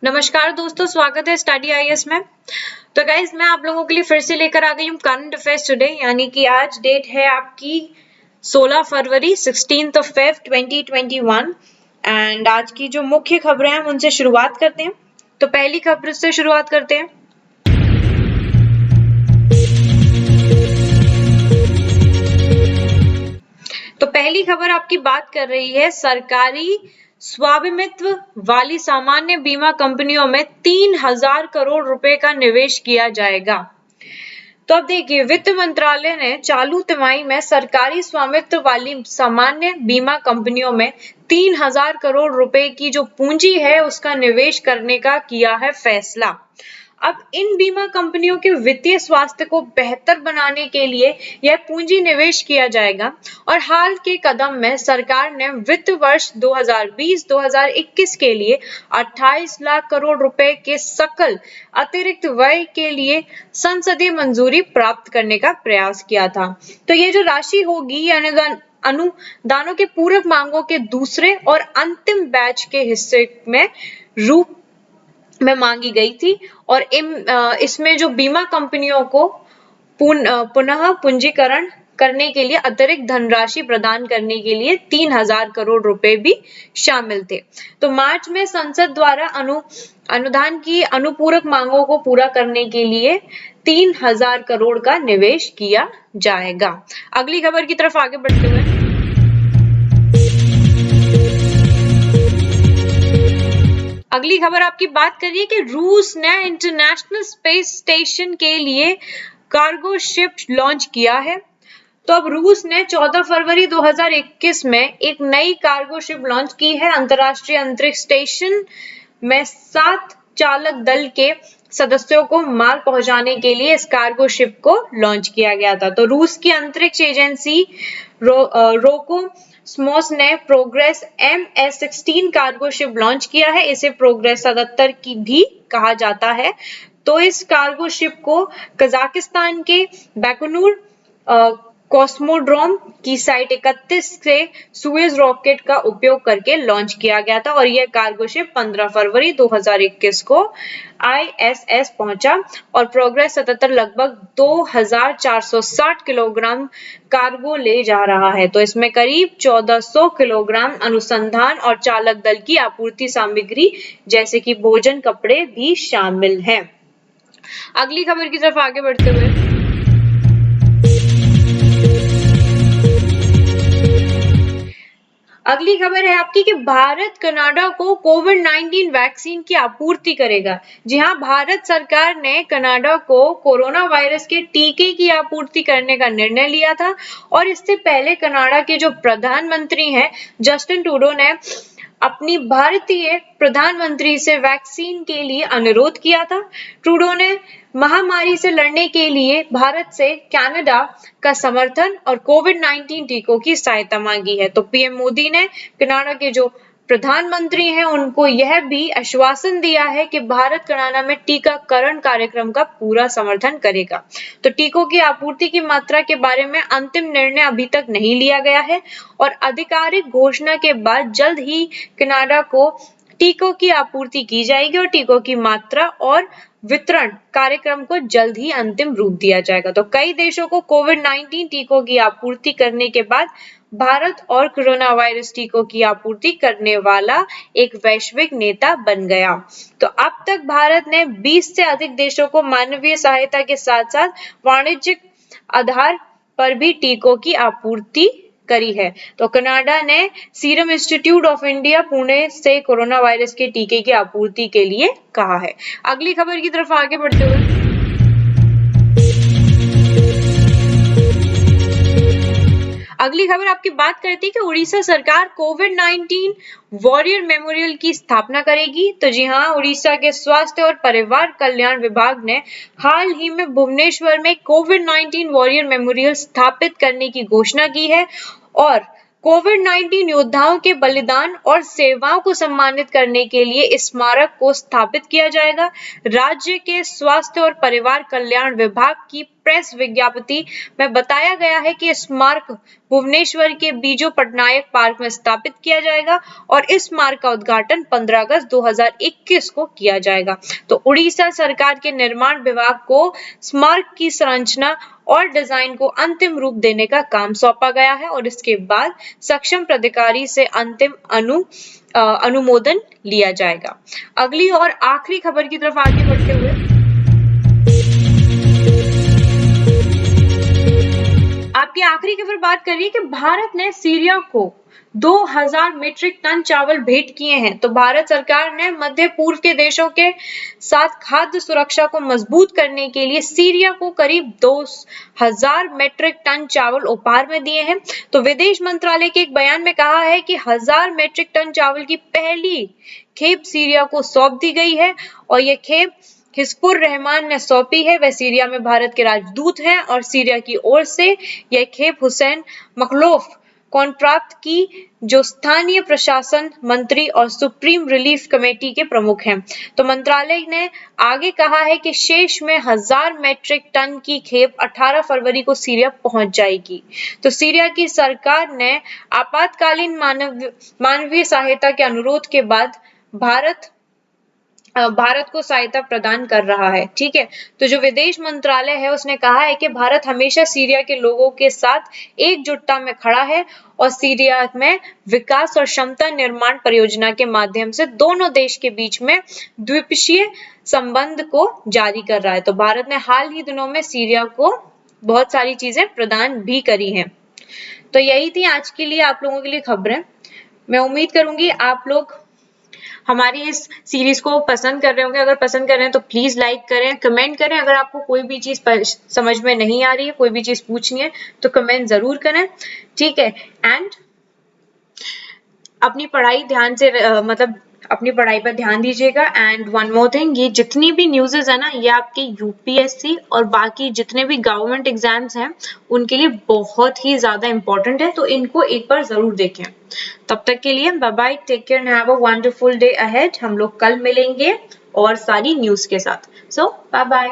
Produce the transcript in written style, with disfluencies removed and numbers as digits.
नमस्कार दोस्तों, स्वागत है स्टडी आईएएस में। तो गाइज मैं आप लोगों के लिए फिर से लेकर आ गई हूँ करंट अफेयर्स टुडे, यानी कि आज डेट है आपकी 16 फरवरी 16th of Feb 2021 एंड आज की जो मुख्य खबरें हैं उनसे शुरुआत करते हैं। तो पहली खबर से शुरुआत करते हैं। तो पहली खबर आपकी बात कर रही है सरकारी स्वामित्व वाली सामान्य बीमा कंपनियों में 3000 करोड़ रुपए का निवेश किया जाएगा। तो अब देखिए, वित्त मंत्रालय ने चालू तिमाही में सरकारी स्वामित्व वाली सामान्य बीमा कंपनियों में 3000 करोड़ रुपए की जो पूंजी है उसका निवेश करने का किया है फैसला। अब इन बीमा कंपनियों के वित्तीय स्वास्थ्य को बेहतर बनाने के लिए यह पूंजी निवेश किया जाएगा और हाल के कदम में सरकार ने वित्त वर्ष 2020-2021 के लिए 28 लाख करोड़ रुपए के सकल अतिरिक्त व्यय के लिए संसदीय मंजूरी प्राप्त करने का प्रयास किया था। तो ये जो राशि होगी अनुदानों के पूरक मांगों के दूसरे और अंतिम बैच के हिस्से में रूप में मांगी गई थी और इसमें जो बीमा कंपनियों को पुनः पूंजीकरण करने के लिए अतिरिक्त धनराशि प्रदान करने के लिए 3000 करोड़ रुपए भी शामिल थे। तो मार्च में संसद द्वारा अनुदान की अनुपूरक मांगों को पूरा करने के लिए 3000 करोड़ का निवेश किया जाएगा। अगली खबर की तरफ आगे बढ़ते हुए अगली खबर आपकी बात करिए कि रूस ने इंटरनेशनल स्पेस स्टेशन के लिए कार्गो शिप लॉन्च किया है। तो अब रूस ने 14 फरवरी 2021 में एक नई कार्गो शिप लॉन्च की है। अंतर्राष्ट्रीय अंतरिक्ष स्टेशन में 7 चालक दल के सदस्यों को माल पहुंचाने के लिए इस कार्गो शिप को लॉन्च किया गया था। तो रूस की अंतरिक्ष एजेंसी रोकोस्मोस ने progress MS-16 cargo ship launch किया है। इसे प्रोग्रेस 77 की भी कहा जाता है। तो इस कार्गो शिप को कजाकिस्तान के बैकुनूर कॉस्मोड्रोम की साइट 31 से सुएज रॉकेट का उपयोग करके लॉन्च किया गया था और यह कार्गो शिप 15 फरवरी 2021 को ISS पहुंचा और प्रोग्रेस 77 लगभग 2460 किलोग्राम कार्गो ले जा रहा है। तो इसमें करीब 1400 किलोग्राम अनुसंधान और चालक दल की आपूर्ति सामग्री जैसे कि भोजन, कपड़े भी शामिल हैं। अगली खबर की तरफ आगे बढ़ते हुए अगली खबर है आपकी कि भारत कनाडा को कोविड-19 वैक्सीन की आपूर्ति करेगा। जी हां, भारत सरकार ने कनाडा को कोरोना वायरस के टीके की आपूर्ति करने का निर्णय लिया था और इससे पहले कनाडा के जो प्रधानमंत्री हैं जस्टिन ट्रूडो ने अपनी भारतीय प्रधानमंत्री से वैक्सीन के लिए अनुरोध किया था। ट्रूडो ने महामारी से लड़ने के लिए भारत से कनाडा का समर्थन और कोविड-19 टीकों की सहायता मांगी है। तो पीएम मोदी ने कनाडा के जो प्रधानमंत्री हैं उनको यह भी आश्वासन दिया है कि भारत कनाडा में टीकाकरण कार्यक्रम का पूरा समर्थन करेगा। तो टीकों की आपूर्ति की मात्रा के बारे में अंतिम निर्णय अभी तक नहीं लिया गया है और आधिकारिक घोषणा के बाद जल्द ही कनाडा को टीकों की आपूर्ति की जाएगी और टीकों की मात्रा और वितरण कार्यक्रम को जल्द ही अंतिम रूप दिया जाएगा। तो कई देशों को कोविड-19 टीकों की आपूर्ति करने के बाद भारत और कोरोना वायरस टीकों की आपूर्ति करने वाला एक वैश्विक नेता बन गया। तो अब तक भारत ने 20 से अधिक देशों को मानवीय सहायता के साथ-साथ वाणिज्यिक आधार पर भी टीकों की आपूर्ति करी है। तो कनाडा ने serum institute of India Pune से कोरोना वायरस के टीके की आपूर्ति के लिए कहा है। अगली खबर की तरफ आगे बढ़ते हुए अगली खबर आपकी बात करती है कि उड़ीसा सरकार कोविड-19 वॉरियर मेमोरियल की स्थापना करेगी। तो जी हां, उड़ीसा के स्वास्थ्य और परिवार कल्याण विभाग ने हाल ही में भुवनेश्वर में कोविड-19 वॉरियर मेमोरियल स्थापित करने की घोषणा की है और कोविड-19 योद्धाओं के बलिदान और सेवाओं को सम्मानित करने के लिए इस स्मारक को स्थापित किया जाएगा। राज्य के स्वास्थ्य और परिवार कल्याण विभाग की प्रेस विज्ञप्ति में बताया गया है कि स्मारक भुवनेश्वर के बीजू पटनायक पार्क में स्थापित किया जाएगा और इस स्मारक का उद्घाटन 15 अगस्त 2021 को किया जाएगा। तो उड़ीसा सरकार के निर्माण विभाग को स्मारक की संरचना और डिजाइन को अंतिम रूप देने का काम सौंपा गया है और इसके बाद सक्षम प्राधिकारी से अंतिम अनुमोदन लिया जाएगा। अगली और आखिरी खबर की तरफ आगे बढ़ते हुए आपकी आखिरी खबर बात कर रही है कि भारत ने सीरिया को 2000 मीट्रिक टन चावल भेंट किए हैं। तो भारत सरकार ने मध्य पूर्व के देशों के साथ खाद्य सुरक्षा को मजबूत करने के लिए सीरिया को करीब 2000 मीट्रिक टन चावल उपहार में दिए हैं। तो विदेश मंत्रालय के एक बयान में कहा है कि 1000 मीट्रिक टन चावल की पहली खेप सीरिया को सौंप दी गई है और यह खेप हिस्बुर रहमान ने सौंपी है। वह सीरिया में भारत के राजदूत हैं और सीरिया की ओर से यह खेप हुसैन मखलोफ कॉन्ट्रैक्ट की जो स्थानीय प्रशासन मंत्री और सुप्रीम रिलीफ कमेटी के प्रमुख हैं। तो मंत्रालय ने आगे कहा है कि शेष में 1000 मीट्रिक टन की खेप 18 फरवरी को सीरिया पहुंच जाएगी। तो सीरिया की सरकार ने आपातकालीन मानवीय सहायता के अनुरोध के बाद भारत को सहायता प्रदान कर रहा है। ठीक है, तो जो विदेश मंत्रालय है उसने कहा है कि भारत हमेशा सीरिया के लोगों के साथ एकजुटता में खड़ा है और सीरिया में विकास और क्षमता निर्माण परियोजना के माध्यम से दोनों देश के बीच में द्विपक्षीय संबंध को जारी कर रहा है। तो भारत ने हाल ही दिनों में सीरिया को बहुत सारी चीजें प्रदान भी करी हैं। तो यही थी आज के लिए आप लोगों के लिए खबरें। मैं उम्मीद करूंगी आप लोग हमारी इस सीरीज को पसंद कर रहे होंगे। अगर पसंद कर रहे हैं तो प्लीज लाइक करें, कमेंट करें। अगर आपको कोई भी चीज समझ में नहीं आ रही है, कोई भी चीज पूछनी है तो कमेंट जरूर करें। ठीक है, एंड अपनी पढ़ाई ध्यान से अपनी पढ़ाई पर ध्यान दीजिएगा। एंड वन मोर थिंग, ये जितनी भी न्यूज़ेस है ना, ये आपके यूपीएससी और बाकी जितने भी गवर्नमेंट एग्जाम्स हैं उनके लिए बहुत ही ज्यादा इंपॉर्टेंट है, तो इनको एक बार जरूर देखें। तब तक के लिए bye bye, take care and have a wonderful day ahead. हम लोग कल मिलेंगे और सारी न्यूज़ के साथ। So bye bye.